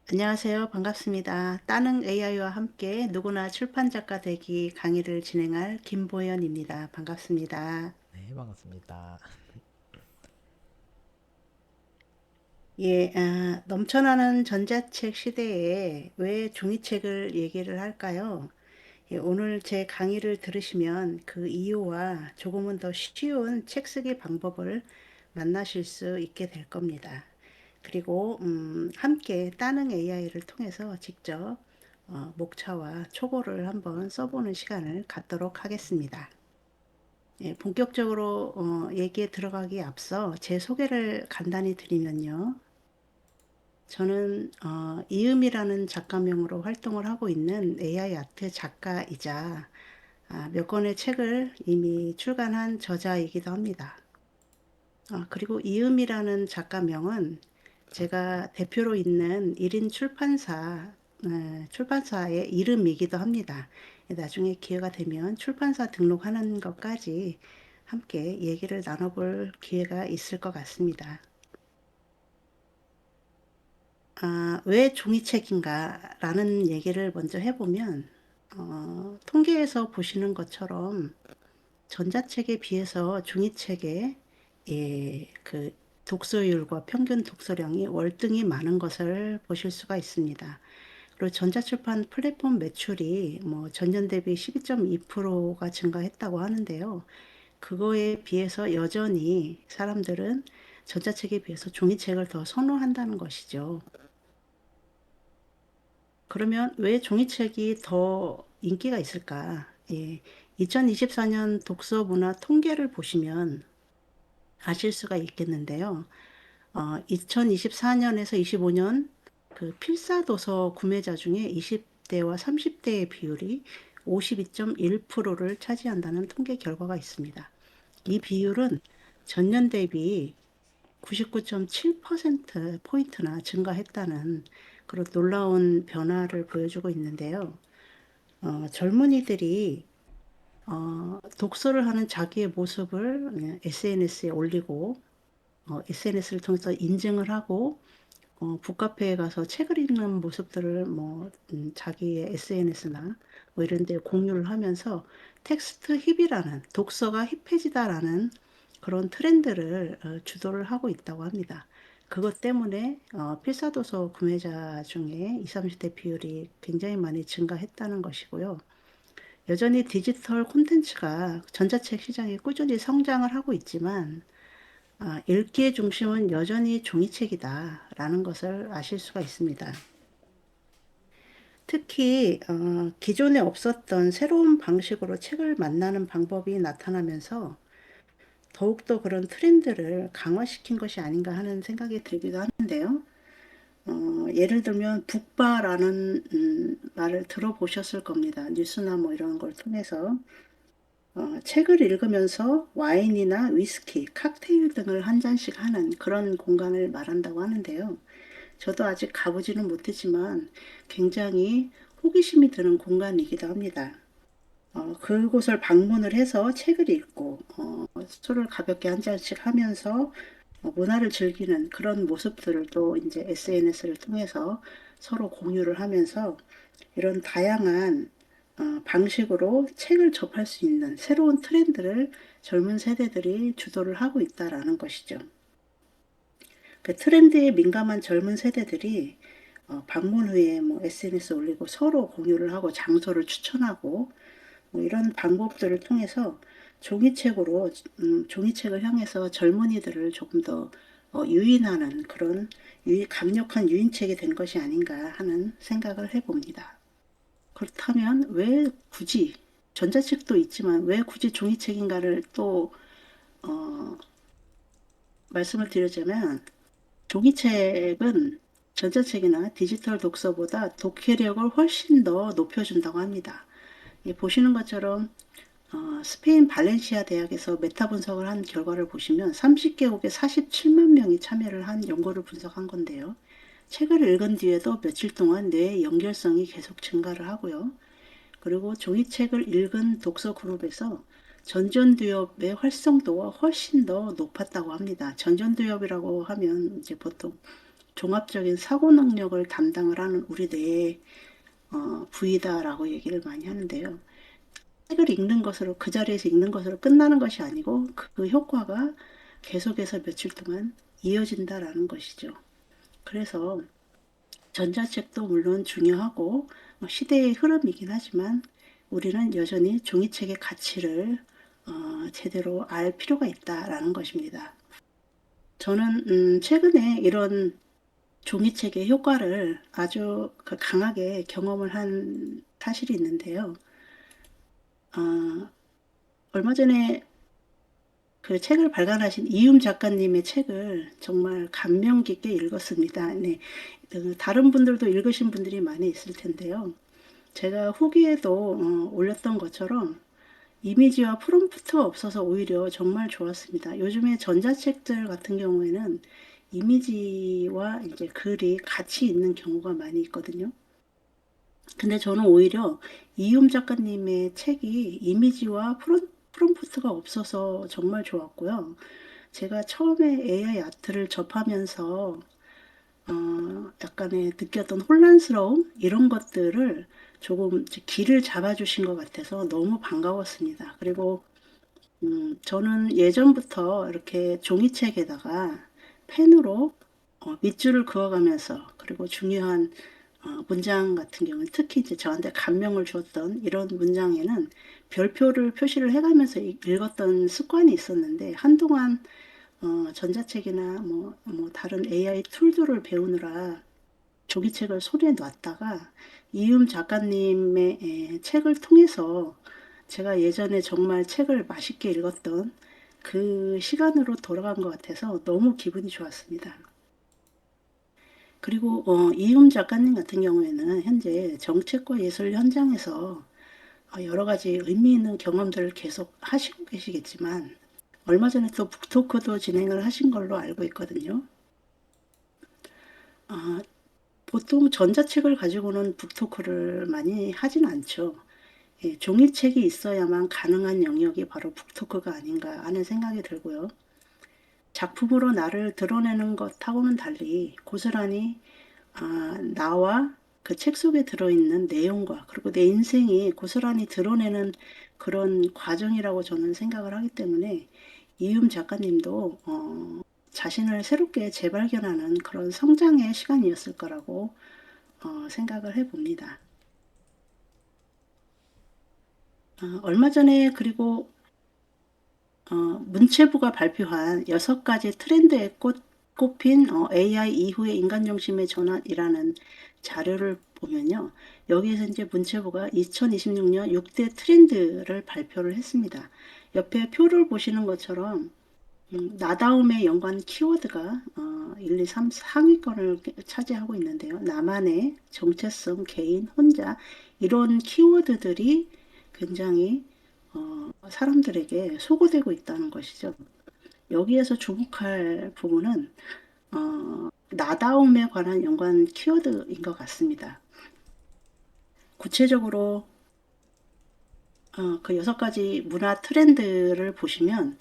안녕하세요. 반갑습니다. 따릉 AI와 함께 누구나 출판 작가 되기 강의를 진행할 김보연입니다. 반갑습니다. 네, 반갑습니다. 예, 넘쳐나는 전자책 시대에 왜 종이책을 얘기를 할까요? 예, 오늘 제 강의를 들으시면 그 이유와 조금은 더 쉬운 책 쓰기 방법을 만나실 수 있게 될 겁니다. 그리고 함께 따릉 AI를 통해서 직접 목차와 초보를 한번 써보는 시간을 갖도록 하겠습니다. 예, 본격적으로 얘기에 들어가기에 앞서 제 소개를 간단히 드리면요. 저는 이음이라는 작가명으로 활동을 하고 있는 AI 아트 작가이자 몇 권의 책을 이미 출간한 저자이기도 합니다. 그리고 이음이라는 작가명은 제가 대표로 있는 1인 출판사의 이름이기도 합니다. 나중에 기회가 되면 출판사 등록하는 것까지 함께 얘기를 나눠볼 기회가 있을 것 같습니다. 왜 종이책인가 라는 얘기를 먼저 해보면, 통계에서 보시는 것처럼 전자책에 비해서 종이책의 그 독서율과 평균 독서량이 월등히 많은 것을 보실 수가 있습니다. 그리고 전자출판 플랫폼 매출이 뭐 전년 대비 12.2%가 증가했다고 하는데요. 그거에 비해서 여전히 사람들은 전자책에 비해서 종이책을 더 선호한다는 것이죠. 그러면 왜 종이책이 더 인기가 있을까? 2024년 독서 문화 통계를 보시면 아실 수가 있겠는데요. 2024년에서 25년 그 필사도서 구매자 중에 20대와 30대의 비율이 52.1%를 차지한다는 통계 결과가 있습니다. 이 비율은 전년 대비 99.7%포인트나 증가했다는 그런 놀라운 변화를 보여주고 있는데요. 젊은이들이 독서를 하는 자기의 모습을 SNS에 올리고 SNS를 통해서 인증을 하고 북카페에 가서 책을 읽는 모습들을 뭐 자기의 SNS나 뭐 이런 데 공유를 하면서 텍스트 힙이라는 독서가 힙해지다라는 그런 트렌드를 주도를 하고 있다고 합니다. 그것 때문에 필사도서 구매자 중에 20, 30대 비율이 굉장히 많이 증가했다는 것이고요. 여전히 디지털 콘텐츠가 전자책 시장이 꾸준히 성장을 하고 있지만 읽기의 중심은 여전히 종이책이다라는 것을 아실 수가 있습니다. 특히 기존에 없었던 새로운 방식으로 책을 만나는 방법이 나타나면서 더욱더 그런 트렌드를 강화시킨 것이 아닌가 하는 생각이 들기도 하는데요. 예를 들면 북바라는 말을 들어보셨을 겁니다. 뉴스나 뭐 이런 걸 통해서 책을 읽으면서 와인이나 위스키, 칵테일 등을 한 잔씩 하는 그런 공간을 말한다고 하는데요. 저도 아직 가보지는 못했지만 굉장히 호기심이 드는 공간이기도 합니다. 그곳을 방문을 해서 책을 읽고 술을 가볍게 한 잔씩 하면서 문화를 즐기는 그런 모습들을 또 이제 SNS를 통해서 서로 공유를 하면서 이런 다양한 방식으로 책을 접할 수 있는 새로운 트렌드를 젊은 세대들이 주도를 하고 있다라는 것이죠. 그 트렌드에 민감한 젊은 세대들이 방문 후에 뭐 SNS 올리고 서로 공유를 하고 장소를 추천하고 뭐 이런 방법들을 통해서 종이책을 향해서 젊은이들을 조금 더 유인하는 그런 강력한 유인책이 된 것이 아닌가 하는 생각을 해봅니다. 그렇다면 왜 굳이 전자책도 있지만 왜 굳이 종이책인가를 또 어, 말씀을 드리자면 종이책은 전자책이나 디지털 독서보다 독해력을 훨씬 더 높여준다고 합니다. 보시는 것처럼 스페인 발렌시아 대학에서 메타 분석을 한 결과를 보시면 30개국에 47만 명이 참여를 한 연구를 분석한 건데요. 책을 읽은 뒤에도 며칠 동안 뇌의 연결성이 계속 증가를 하고요. 그리고 종이책을 읽은 독서 그룹에서 전전두엽의 활성도가 훨씬 더 높았다고 합니다. 전전두엽이라고 하면 이제 보통 종합적인 사고 능력을 담당을 하는 우리 뇌의 부위다라고 얘기를 많이 하는데요. 책을 읽는 것으로 그 자리에서 읽는 것으로 끝나는 것이 아니고 그 효과가 계속해서 며칠 동안 이어진다라는 것이죠. 그래서 전자책도 물론 중요하고 시대의 흐름이긴 하지만 우리는 여전히 종이책의 가치를 제대로 알 필요가 있다라는 것입니다. 저는 최근에 이런 종이책의 효과를 아주 강하게 경험을 한 사실이 있는데요. 어, 얼마 전에 그 책을 발간하신 이음 작가님의 책을 정말 감명 깊게 읽었습니다. 네, 다른 분들도 읽으신 분들이 많이 있을 텐데요. 제가 후기에도 올렸던 것처럼 이미지와 프롬프트가 없어서 오히려 정말 좋았습니다. 요즘에 전자책들 같은 경우에는 이미지와 이제 글이 같이 있는 경우가 많이 있거든요. 근데 저는 오히려 이음 작가님의 책이 이미지와 프롬프트가 없어서 정말 좋았고요. 제가 처음에 AI 아트를 접하면서 약간의 느꼈던 혼란스러움 이런 것들을 조금 길을 잡아주신 것 같아서 너무 반가웠습니다. 그리고 저는 예전부터 이렇게 종이책에다가 펜으로 밑줄을 그어가면서 그리고 중요한 문장 같은 경우는 특히 이제 저한테 감명을 주었던 이런 문장에는 별표를 표시를 해가면서 읽었던 습관이 있었는데 한동안 전자책이나 뭐 다른 AI 툴들을 배우느라 종이책을 손에 놨다가 이음 작가님의 책을 통해서 제가 예전에 정말 책을 맛있게 읽었던 그 시간으로 돌아간 것 같아서 너무 기분이 좋았습니다. 그리고 이음 작가님 같은 경우에는 현재 정책과 예술 현장에서 여러 가지 의미 있는 경험들을 계속 하시고 계시겠지만 얼마 전에 또 북토크도 진행을 하신 걸로 알고 있거든요. 어, 보통 전자책을 가지고는 북토크를 많이 하진 않죠. 예, 종이책이 있어야만 가능한 영역이 바로 북토크가 아닌가 하는 생각이 들고요. 작품으로 나를 드러내는 것하고는 달리 고스란히 나와 그 책 속에 들어있는 내용과 그리고 내 인생이 고스란히 드러내는 그런 과정이라고 저는 생각을 하기 때문에 이음 작가님도 자신을 새롭게 재발견하는 그런 성장의 시간이었을 거라고 생각을 해봅니다. 얼마 전에 그리고 문체부가 발표한 6가지 트렌드에 꼽힌 AI 이후의 인간 중심의 전환이라는 자료를 보면요. 여기에서 이제 문체부가 2026년 6대 트렌드를 발표를 했습니다. 옆에 표를 보시는 것처럼 나다움에 연관 키워드가 1, 2, 3 상위권을 차지하고 있는데요. 나만의 정체성, 개인, 혼자 이런 키워드들이 굉장히 사람들에게 소구되고 있다는 것이죠. 여기에서 주목할 부분은 나다움에 관한 연관 키워드인 것 같습니다. 구체적으로 그 6가지 문화 트렌드를 보시면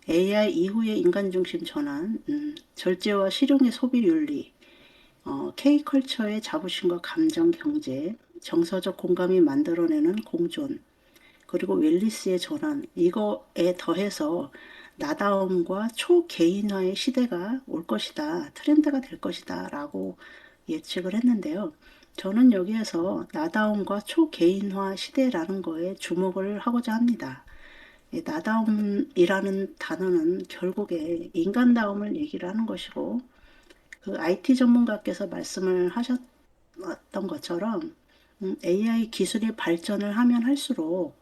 AI 이후의 인간 중심 전환, 절제와 실용의 소비 윤리, K컬처의 자부심과 감정 경제, 정서적 공감이 만들어내는 공존, 그리고 웰리스의 전환, 이거에 더해서 나다움과 초개인화의 시대가 올 것이다, 트렌드가 될 것이다 라고 예측을 했는데요. 저는 여기에서 나다움과 초개인화 시대라는 거에 주목을 하고자 합니다. 나다움이라는 단어는 결국에 인간다움을 얘기를 하는 것이고, 그 IT 전문가께서 말씀을 하셨던 것처럼 AI 기술이 발전을 하면 할수록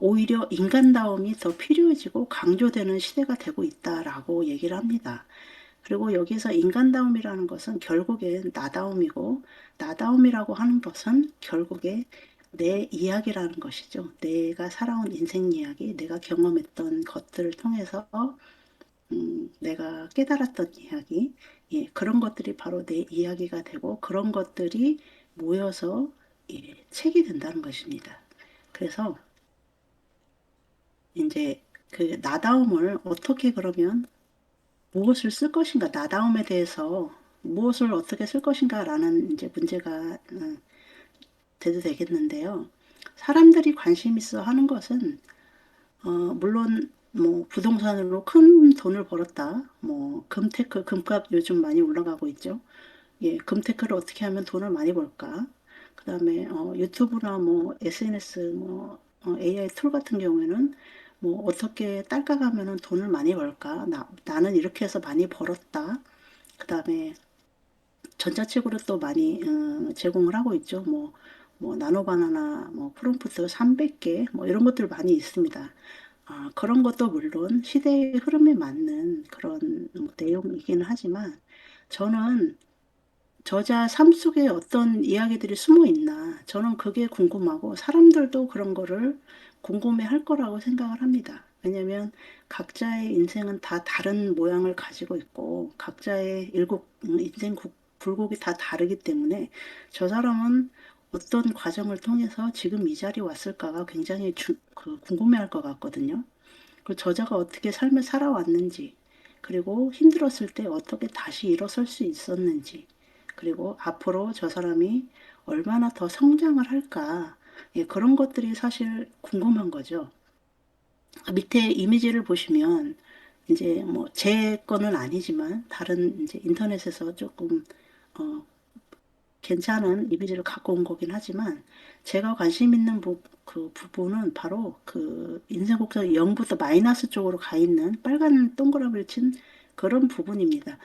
오히려 인간다움이 더 필요해지고 강조되는 시대가 되고 있다라고 얘기를 합니다. 그리고 여기서 인간다움이라는 것은 결국엔 나다움이고, 나다움이라고 하는 것은 결국에 내 이야기라는 것이죠. 내가 살아온 인생 이야기, 내가 경험했던 것들을 통해서 내가 깨달았던 이야기, 예, 그런 것들이 바로 내 이야기가 되고 그런 것들이 모여서 예, 책이 된다는 것입니다. 그래서 이제 나다움을 어떻게 그러면 무엇을 쓸 것인가, 나다움에 대해서 무엇을 어떻게 쓸 것인가라는 이제 문제가 돼도 되겠는데요. 사람들이 관심 있어 하는 것은 물론 뭐 부동산으로 큰 돈을 벌었다. 뭐 금테크, 금값 요즘 많이 올라가고 있죠. 예, 금테크를 어떻게 하면 돈을 많이 벌까? 그다음에 유튜브나 뭐 SNS 뭐 AI 툴 같은 경우에는 뭐 어떻게 딸깍하면은 돈을 많이 벌까? 나는 이렇게 해서 많이 벌었다. 그다음에 전자책으로 또 많이 제공을 하고 있죠. 뭐 나노바나나 뭐 프롬프트 300개 뭐 이런 것들 많이 있습니다. 그런 것도 물론 시대의 흐름에 맞는 그런 내용이기는 하지만 저는 저자 삶 속에 어떤 이야기들이 숨어 있나 저는 그게 궁금하고 사람들도 그런 거를 궁금해 할 거라고 생각을 합니다. 왜냐하면 각자의 인생은 다 다른 모양을 가지고 있고 각자의 인생 굴곡이 다 다르기 때문에 저 사람은 어떤 과정을 통해서 지금 이 자리에 왔을까가 굉장히 궁금해할 것 같거든요. 그 저자가 어떻게 삶을 살아왔는지, 그리고 힘들었을 때 어떻게 다시 일어설 수 있었는지, 그리고 앞으로 저 사람이 얼마나 더 성장을 할까, 예, 그런 것들이 사실 궁금한 거죠. 밑에 이미지를 보시면, 이제 뭐 제 거는 아니지만, 다른 이제 인터넷에서 조금, 어, 괜찮은 이미지를 갖고 온 거긴 하지만 제가 관심 있는 그 부분은 바로 그 인생 곡선 0부터 마이너스 쪽으로 가 있는 빨간 동그라미를 친 그런 부분입니다.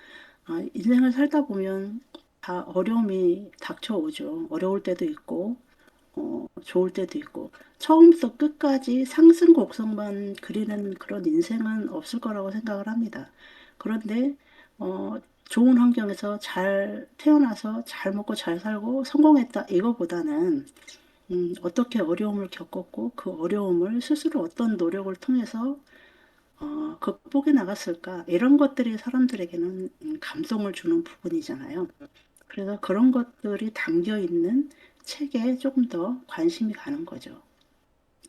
인생을 살다 보면 다 어려움이 닥쳐오죠. 어려울 때도 있고 좋을 때도 있고 처음부터 끝까지 상승 곡선만 그리는 그런 인생은 없을 거라고 생각을 합니다. 그런데 좋은 환경에서 잘 태어나서 잘 먹고 잘 살고 성공했다 이거보다는 어떻게 어려움을 겪었고 그 어려움을 스스로 어떤 노력을 통해서 극복해 나갔을까 이런 것들이 사람들에게는 감동을 주는 부분이잖아요. 그래서 그런 것들이 담겨 있는 책에 조금 더 관심이 가는 거죠.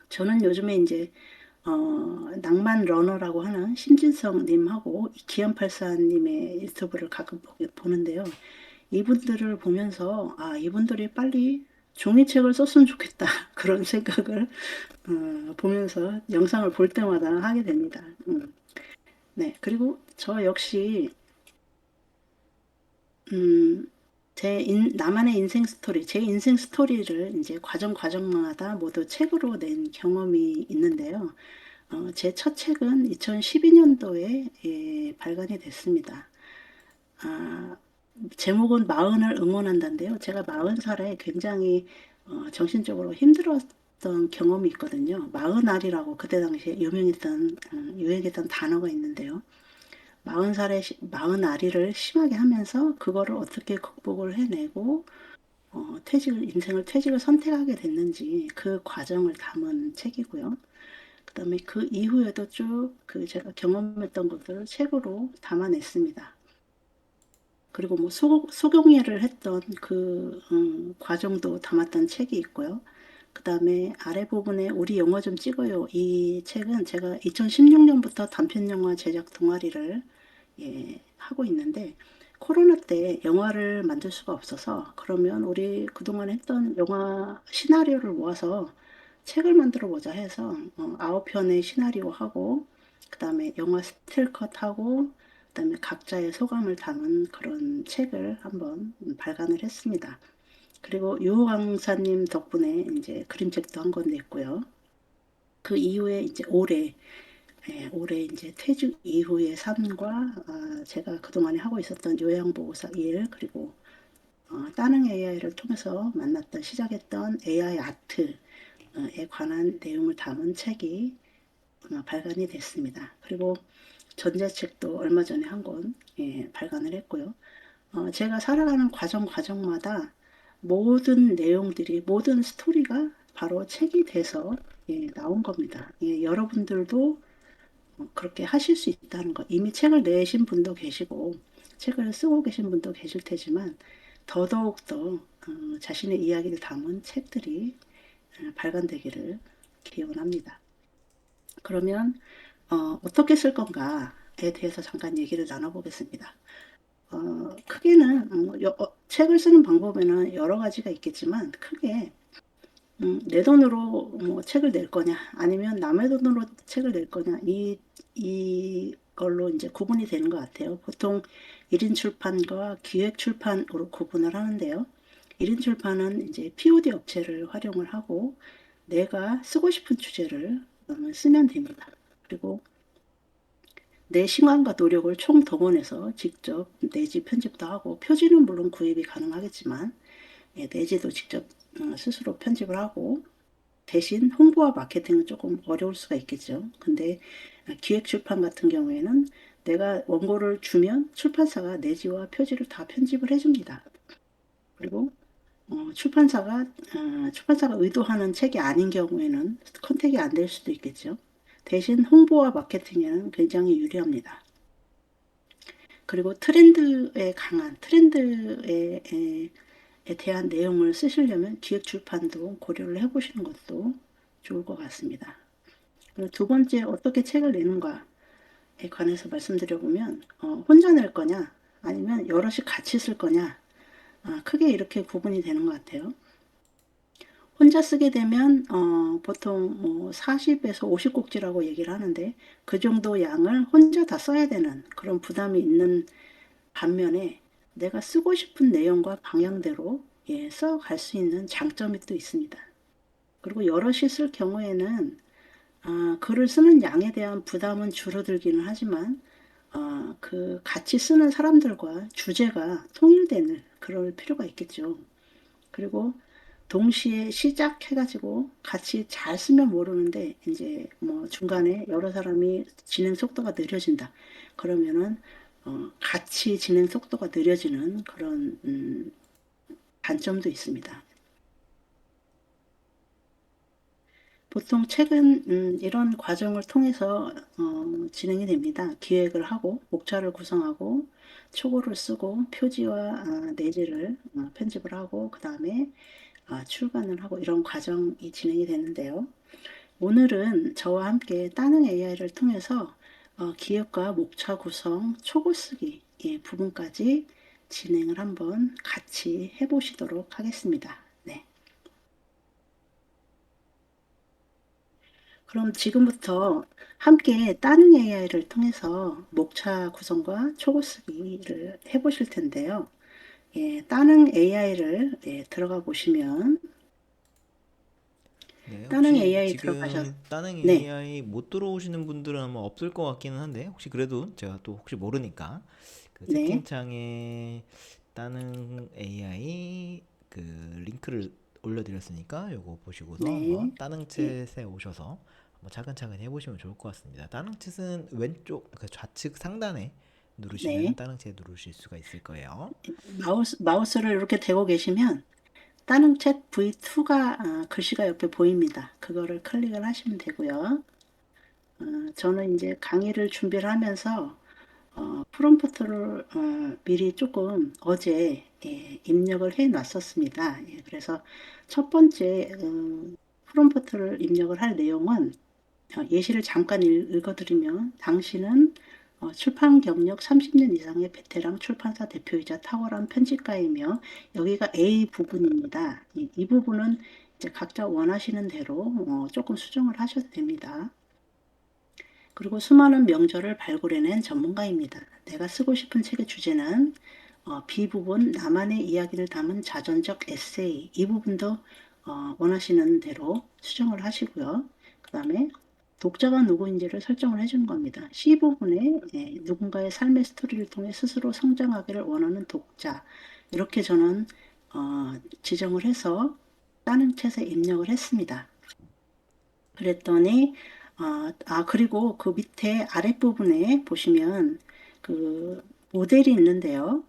저는 요즘에 이제 낭만 러너라고 하는 신진성 님하고 기안84 님의 유튜브를 가끔 보는데요. 이분들을 보면서 이분들이 빨리 종이책을 썼으면 좋겠다. 그런 생각을 보면서 영상을 볼 때마다 하게 됩니다. 네. 그리고 저 역시 음, 나만의 인생 스토리, 제 인생 스토리를 이제 과정마다 모두 책으로 낸 경험이 있는데요. 제 첫 책은 2012년도에 발간이 됐습니다. 아, 제목은 마흔을 응원한다인데요. 제가 40살에 굉장히 정신적으로 힘들었던 경험이 있거든요. 마흔알이라고 그때 당시에 유행했던 단어가 있는데요. 40알이를 심하게 하면서 그거를 어떻게 극복을 해내고 인생을 퇴직을 선택하게 됐는지 그 과정을 담은 책이고요. 그다음에 그 이후에도 쭉 그 제가 경험했던 것들을 책으로 담아냈습니다. 그리고 뭐 소경례를 했던 그 과정도 담았던 책이 있고요. 그다음에 아래 부분에 우리 영어 좀 찍어요. 이 책은 제가 2016년부터 단편 영화 제작 동아리를 하고 있는데 코로나 때 영화를 만들 수가 없어서 그러면 우리 그동안 했던 영화 시나리오를 모아서 책을 만들어 보자 해서 9편의 시나리오하고 그다음에 영화 스틸컷하고 그다음에 각자의 소감을 담은 그런 책을 한번 발간을 했습니다. 그리고 유 강사님 덕분에 이제 그림책도 한 권 냈고요. 그 이후에 이제 올해 이제 퇴직 이후의 삶과 제가 그동안에 하고 있었던 요양보호사 일 그리고 따릉 AI를 통해서 시작했던 AI 아트에 관한 내용을 담은 책이 발간이 됐습니다. 그리고 전자책도 얼마 전에 한 권 발간을 했고요. 제가 살아가는 과정마다 모든 내용들이 모든 스토리가 바로 책이 돼서 나온 겁니다. 여러분들도 그렇게 하실 수 있다는 것. 이미 책을 내신 분도 계시고 책을 쓰고 계신 분도 계실 테지만 더더욱 더 자신의 이야기를 담은 책들이 발간되기를 기원합니다. 그러면 어떻게 쓸 건가에 대해서 잠깐 얘기를 나눠보겠습니다. 크게는 책을 쓰는 방법에는 여러 가지가 있겠지만 크게 내 돈으로 뭐 책을 낼 거냐 아니면 남의 돈으로 책을 낼 거냐 이걸로 이제 구분이 되는 것 같아요. 보통 1인 출판과 기획 출판으로 구분을 하는데요. 1인 출판은 이제 POD 업체를 활용을 하고 내가 쓰고 싶은 주제를 쓰면 됩니다. 그리고 내 시간과 노력을 총동원해서 직접 내지 편집도 하고 표지는 물론 구입이 가능하겠지만 내지도 직접 스스로 편집을 하고 대신 홍보와 마케팅은 조금 어려울 수가 있겠죠. 근데 기획 출판 같은 경우에는 내가 원고를 주면 출판사가 내지와 표지를 다 편집을 해줍니다. 그리고 출판사가 의도하는 책이 아닌 경우에는 컨택이 안 될 수도 있겠죠. 대신 홍보와 마케팅에는 굉장히 유리합니다. 그리고 트렌드에 대한 내용을 쓰시려면 기획 출판도 고려를 해보시는 것도 좋을 것 같습니다. 그리고 두 번째, 어떻게 책을 내는가에 관해서 말씀드려보면, 혼자 낼 거냐, 아니면 여럿이 같이 쓸 거냐, 크게 이렇게 구분이 되는 것 같아요. 혼자 쓰게 되면, 보통 뭐 40에서 50꼭지라고 얘기를 하는데, 그 정도 양을 혼자 다 써야 되는 그런 부담이 있는 반면에, 내가 쓰고 싶은 내용과 방향대로 써갈 수 있는 장점이 또 있습니다. 그리고 여럿이 쓸 경우에는 글을 쓰는 양에 대한 부담은 줄어들기는 하지만 그 같이 쓰는 사람들과 주제가 통일되는 그럴 필요가 있겠죠. 그리고 동시에 시작해가지고 같이 잘 쓰면 모르는데 이제 뭐 중간에 여러 사람이 진행 속도가 느려진다. 그러면은 같이 진행 속도가 느려지는 그런 단점도 있습니다. 보통 책은 이런 과정을 통해서 진행이 됩니다. 기획을 하고 목차를 구성하고 초고를 쓰고 표지와 내지를 편집을 하고 그 다음에 출간을 하고 이런 과정이 진행이 되는데요. 오늘은 저와 함께 따능 AI를 통해서 기획과 목차 구성, 초고 쓰기 부분까지 진행을 한번 같이 해보시도록 하겠습니다. 네. 그럼 지금부터 함께 따릉 AI를 통해서 목차 구성과 초고 쓰기를 해보실 텐데요. 따릉 AI를 들어가 보시면 네, 따릉 혹시 AI 들어가셔서 지금 다른 네, AI 못 들어오시는 분들은 아마 없을 것 같기는 한데 혹시 그래도 제가 또 혹시 모르니까 그 네, 채팅창에 다른 AI 그 링크를 올려드렸으니까 요거 보시고서 네, 한번 다른 예, 챗에 오셔서 한번 차근차근 해보시면 좋을 것 같습니다. 다른 챗은 왼쪽 그 좌측 상단에 누르시면은 네. 다른 챗 누르실 수가 있을 거예요. 마우스를 이렇게 대고 계시면 따릉 챗 V2가 글씨가 옆에 보입니다. 그거를 클릭을 하시면 되고요. 저는 이제 강의를 준비를 하면서 프롬프트를 미리 조금 어제 입력을 해 놨었습니다. 그래서 첫 번째 프롬프트를 입력을 할 내용은 예시를 잠깐 읽어드리면 당신은 출판 경력 30년 이상의 베테랑 출판사 대표이자 탁월한 편집가이며 여기가 A 부분입니다. 이 부분은 이제 각자 원하시는 대로 조금 수정을 하셔도 됩니다. 그리고 수많은 명저를 발굴해낸 전문가입니다. 내가 쓰고 싶은 책의 주제는 B 부분 나만의 이야기를 담은 자전적 에세이 이 부분도 원하시는 대로 수정을 하시고요. 그 다음에 독자가 누구인지를 설정을 해주는 겁니다. C 부분에 누군가의 삶의 스토리를 통해 스스로 성장하기를 원하는 독자 이렇게 저는 지정을 해서 다른 챗에 입력을 했습니다. 그랬더니 그리고 그 밑에 아랫부분에 보시면 그 모델이 있는데요.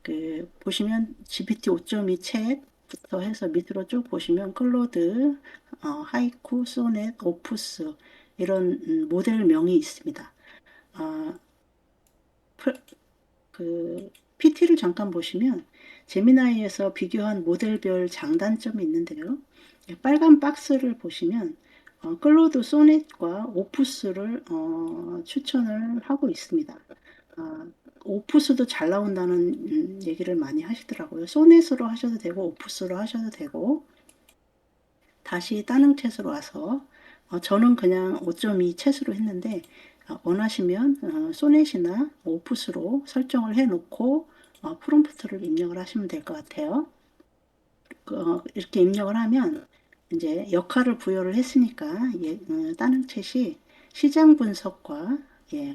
그 보시면 GPT 5.2 챗부터 해서 밑으로 쭉 보시면 클로드, 하이쿠, 소넷, 오프스 이런 모델명이 있습니다. 아, 그 PT를 잠깐 보시면 제미나이에서 비교한 모델별 장단점이 있는데요. 빨간 박스를 보시면 클로드 소넷과 오프스를 추천을 하고 있습니다. 오프스도 잘 나온다는 얘기를 많이 하시더라고요. 소넷으로 하셔도 되고 오프스로 하셔도 되고 다시 다른 챗으로 와서 저는 그냥 5.2 챗으로 했는데 원하시면 소넷이나 오프스로 설정을 해놓고 프롬프트를 입력을 하시면 될 것 같아요. 이렇게 입력을 하면 이제 역할을 부여를 했으니까 다른 챗이 시장 분석과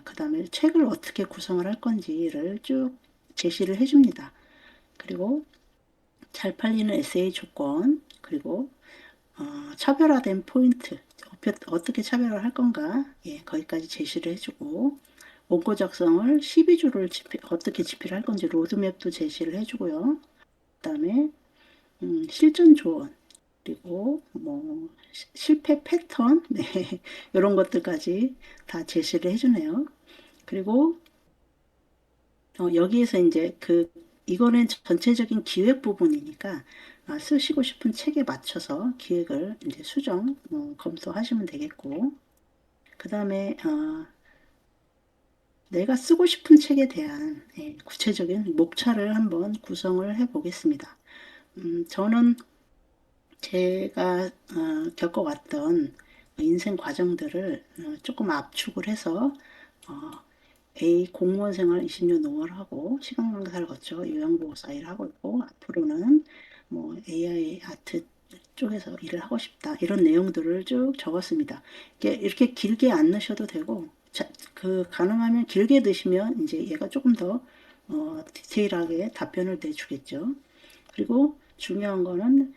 그 다음에 책을 어떻게 구성을 할 건지를 쭉 제시를 해줍니다. 그리고 잘 팔리는 에세이 조건, 그리고 차별화된 포인트, 어떻게 차별화를 할 건가, 거기까지 제시를 해주고, 원고 작성을 12주를 어떻게 집필할 건지 로드맵도 제시를 해주고요. 그 다음에 실전 조언, 그리고 뭐 실패 패턴, 네, 이런 것들까지 다 제시를 해주네요. 그리고 여기에서 이제 이거는 전체적인 기획 부분이니까 쓰시고 싶은 책에 맞춰서 기획을 이제 수정, 검토하시면 되겠고, 그 다음에 내가 쓰고 싶은 책에 대한 구체적인 목차를 한번 구성을 해 보겠습니다. 저는 제가 겪어왔던 인생 과정들을 조금 압축을 해서 어, A 공무원 생활 20년 노무를 하고 시간 강사를 거쳐 요양보호사 일을 하고 있고 앞으로는 뭐 AI 아트 쪽에서 일을 하고 싶다 이런 내용들을 쭉 적었습니다. 이렇게 길게 안 넣으셔도 되고 가능하면 길게 넣으시면 이제 얘가 조금 더 디테일하게 답변을 내주겠죠. 그리고 중요한 거는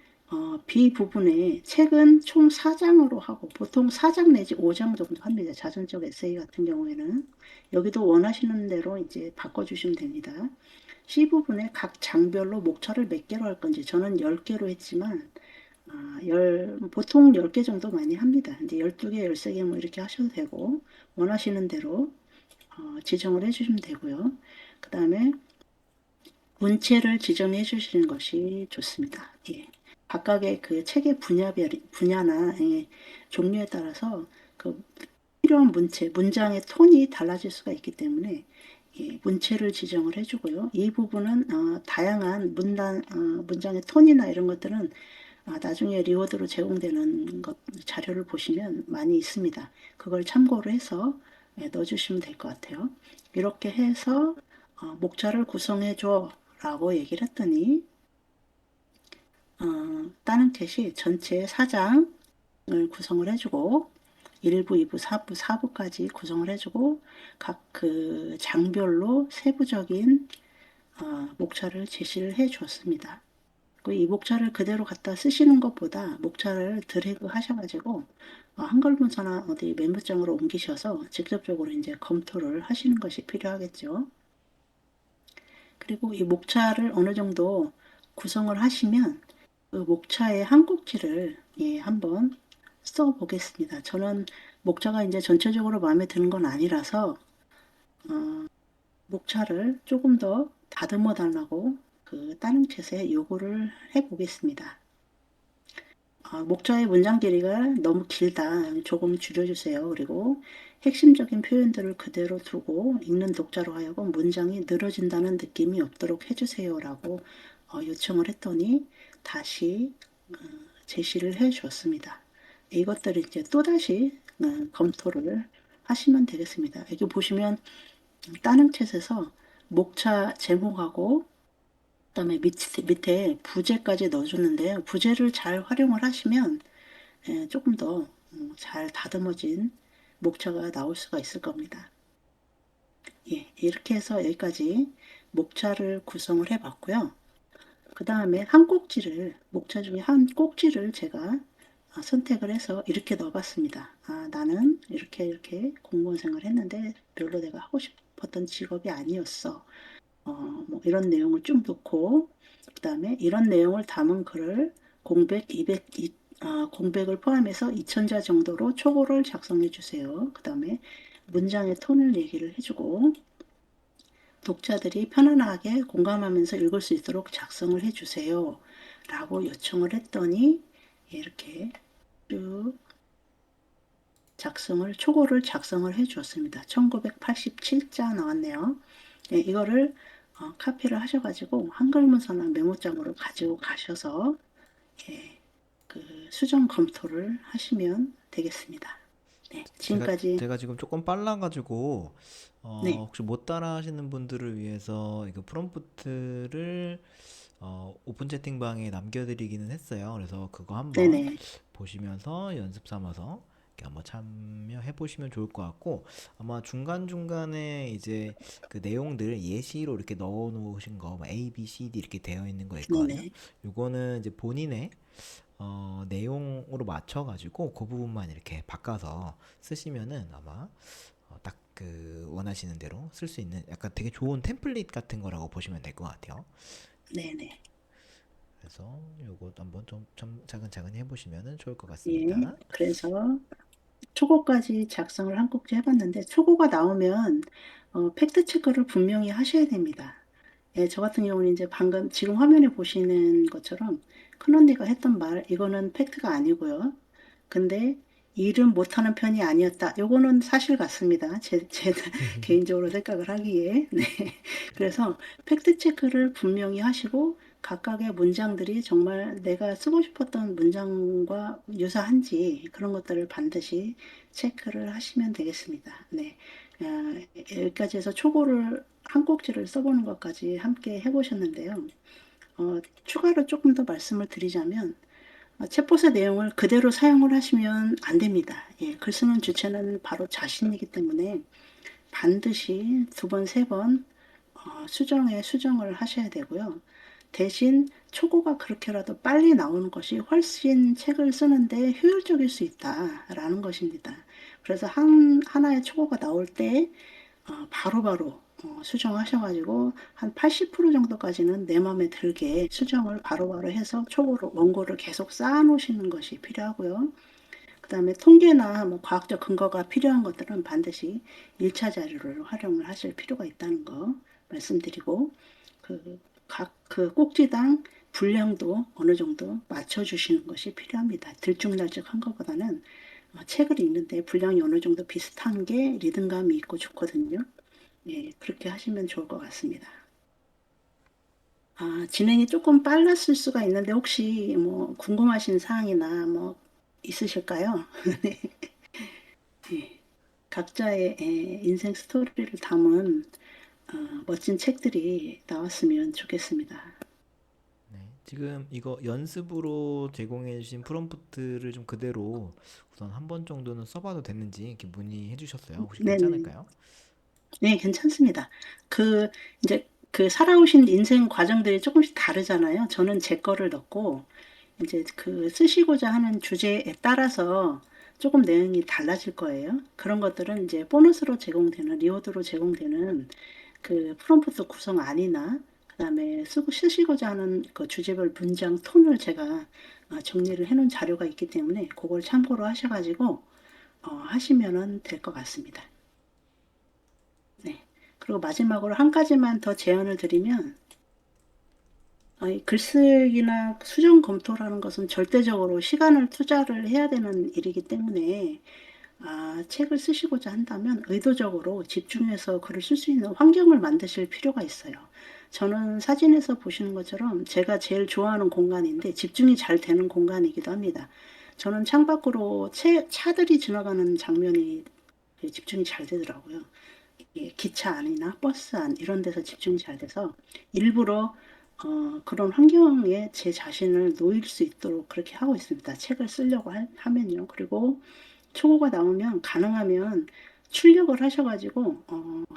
B 부분에 책은 총 4장으로 하고 보통 4장 내지 5장 정도 합니다. 자전적 에세이 같은 경우에는 여기도 원하시는 대로 이제 바꿔주시면 됩니다. C 부분에 각 장별로 목차를 몇 개로 할 건지 저는 10개로 했지만 보통 10개 정도 많이 합니다. 이제 12개, 13개 뭐 이렇게 하셔도 되고 원하시는 대로 지정을 해주시면 되고요. 그 다음에 문체를 지정해 주시는 것이 좋습니다. 예. 각각의 그 책의 분야나 종류에 따라서 그 필요한 문장의 톤이 달라질 수가 있기 때문에 문체를 지정을 해주고요. 이 부분은 다양한 문장의 톤이나 이런 것들은 나중에 리워드로 제공되는 자료를 보시면 많이 있습니다. 그걸 참고로 해서 넣어주시면 될 것 같아요. 이렇게 해서 목차를 구성해 줘 라고 얘기를 했더니 다른 캣이 전체 4장을 구성을 해주고 1부, 2부, 4부, 4부까지 구성을 해주고 각 그 장별로 세부적인 목차를 제시를 해 주었습니다. 이 목차를 그대로 갖다 쓰시는 것보다 목차를 드래그 하셔가지고 한글 문서나 어디 메모장으로 옮기셔서 직접적으로 이제 검토를 하시는 것이 필요하겠죠. 그리고 이 목차를 어느 정도 구성을 하시면 그 목차의 한 꼭지를 한번 써 보겠습니다. 저는 목차가 이제 전체적으로 마음에 드는 건 아니라서 목차를 조금 더 다듬어 달라고 그 다른 챗에 요구를 해 보겠습니다. 목차의 문장 길이가 너무 길다. 조금 줄여주세요. 그리고 핵심적인 표현들을 그대로 두고 읽는 독자로 하여금 문장이 늘어진다는 느낌이 없도록 해주세요. 라고 요청을 했더니 다시 제시를 해 줬습니다. 이것들을 이제 또다시 검토를 하시면 되겠습니다. 여기 보시면 다른 챗에서 목차 제목하고 그다음에 밑에 부제까지 넣어줬는데요. 부제를 잘 활용을 하시면 조금 더 잘 다듬어진 목차가 나올 수가 있을 겁니다. 예, 이렇게 해서 여기까지 목차를 구성을 해봤고요. 그 다음에 목차 중에 한 꼭지를 제가 선택을 해서 이렇게 넣어봤습니다. 나는 이렇게 공무원 생활을 했는데 별로 내가 하고 싶었던 직업이 아니었어. 뭐 이런 내용을 쭉 넣고 그 다음에 이런 내용을 담은 글을 공백을 포함해서 2000자 정도로 초고를 작성해 주세요. 그 다음에 문장의 톤을 얘기를 해주고 독자들이 편안하게 공감하면서 읽을 수 있도록 작성을 해주세요. 라고 요청을 했더니 이렇게 쭉 초고를 작성을 해 주었습니다. 1987자 나왔네요. 예, 이거를 카피를 하셔가지고 한글 문서나 메모장으로 가지고 가셔서 예, 그 수정 검토를 하시면 되겠습니다. 네, 제가 지금까지 제가 지금 조금 빨라가지고 네, 혹시 못 따라하시는 분들을 위해서 이거 프롬프트를 오픈 채팅방에 남겨드리기는 했어요. 그래서 그거 한번 네네, 보시면서 연습 삼아서 이렇게 한번 참여해 보시면 좋을 것 같고, 아마 중간중간에 이제 그 내용들 예시로 이렇게 넣어 놓으신 거, 뭐 A, B, C, D 이렇게 되어 있는 거 있거든요. 네네, 요거는 이제 본인의 내용으로 맞춰가지고 그 부분만 이렇게 바꿔서 쓰시면은 아마 딱 그 원하시는 대로 쓸 수 있는 약간 되게 좋은 템플릿 같은 거라고 보시면 될 것 같아요. 네네. 그래서 요거 한번 좀 차근차근 해보시면 좋을 것 예, 같습니다. 그래서 초고까지 작성을 한 꼭지 해봤는데 초고가 나오면 팩트 체크를 분명히 하셔야 됩니다. 예, 저 같은 경우는 이제 방금 지금 화면에 보시는 것처럼 큰언니가 했던 말 이거는 팩트가 아니고요. 근데 일은 못하는 편이 아니었다. 요거는 사실 같습니다. 제 개인적으로 생각을 하기에. 네. 그래서 팩트 체크를 분명히 하시고 각각의 문장들이 정말 내가 쓰고 싶었던 문장과 유사한지 그런 것들을 반드시 체크를 하시면 되겠습니다. 네. 여기까지 해서 초고를 한 꼭지를 써보는 것까지 함께 해보셨는데요. 추가로 조금 더 말씀을 드리자면 챗봇의 내용을 그대로 사용을 하시면 안 됩니다. 예, 글 쓰는 주체는 바로 자신이기 때문에 반드시 두 번, 세 번 수정을 하셔야 되고요. 대신 초고가 그렇게라도 빨리 나오는 것이 훨씬 책을 쓰는데 효율적일 수 있다라는 것입니다. 그래서 하나의 초고가 나올 때 바로바로 수정하셔가지고 한 80% 정도까지는 내 마음에 들게 수정을 바로바로 해서 초고로 원고를 계속 쌓아 놓으시는 것이 필요하고요. 그 다음에 통계나 뭐 과학적 근거가 필요한 것들은 반드시 1차 자료를 활용을 하실 필요가 있다는 거 말씀드리고 각 그 꼭지당 분량도 어느 정도 맞춰주시는 것이 필요합니다. 들쭉날쭉한 것보다는 책을 읽는데 분량이 어느 정도 비슷한 게 리듬감이 있고 좋거든요. 예, 그렇게 하시면 좋을 것 같습니다. 진행이 조금 빨랐을 수가 있는데 혹시 뭐 궁금하신 사항이나 뭐 있으실까요? 예, 각자의 인생 스토리를 담은 멋진 책들이 나왔으면 좋겠습니다. 네, 지금 이거 연습으로 제공해 주신 프롬프트를 좀 그대로 우선 한 번 정도는 써봐도 됐는지 이렇게 문의해 주셨어요. 혹시 네네. 괜찮을까요? 네, 괜찮습니다. 그, 이제 그 살아오신 인생 과정들이 조금씩 다르잖아요. 저는 제 거를 넣고, 이제 그 쓰시고자 하는 주제에 따라서 조금 내용이 달라질 거예요. 그런 것들은 이제 보너스로 제공되는, 리워드로 제공되는 그 프롬프트 구성안이나, 그다음에 쓰시고자 하는 그 주제별 문장 톤을 제가 정리를 해놓은 자료가 있기 때문에 그걸 참고로 하셔가지고 하시면은 될 것 같습니다. 네. 그리고 마지막으로 한 가지만 더 제안을 드리면, 글쓰기나 수정 검토라는 것은 절대적으로 시간을 투자를 해야 되는 일이기 때문에, 책을 쓰시고자 한다면 의도적으로 집중해서 글을 쓸 수 있는 환경을 만드실 필요가 있어요. 저는 사진에서 보시는 것처럼 제가 제일 좋아하는 공간인데 집중이 잘 되는 공간이기도 합니다. 저는 창밖으로 차들이 지나가는 장면이 집중이 잘 되더라고요. 기차 안이나 버스 안 이런 데서 집중이 잘 돼서 일부러 그런 환경에 제 자신을 놓일 수 있도록 그렇게 하고 있습니다. 책을 쓰려고 하면요. 그리고 초고가 나오면 가능하면 출력을 하셔가지고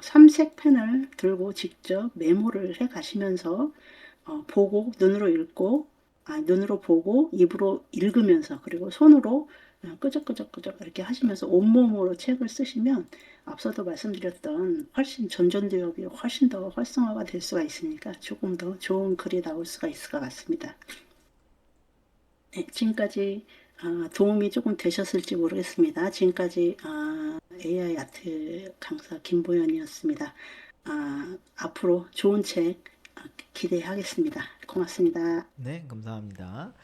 삼색 펜을 들고 직접 메모를 해 가시면서 보고 눈으로 읽고 눈으로 보고 입으로 읽으면서 그리고 손으로 끄적끄적끄적 이렇게 하시면서 온몸으로 책을 쓰시면 앞서도 말씀드렸던 훨씬 전전두엽이 훨씬 더 활성화가 될 수가 있으니까 조금 더 좋은 글이 나올 수가 있을 것 같습니다. 네, 지금까지 도움이 조금 되셨을지 모르겠습니다. 지금까지 AI 아트 강사 김보연이었습니다. 앞으로 좋은 책 기대하겠습니다. 고맙습니다. 네, 감사합니다.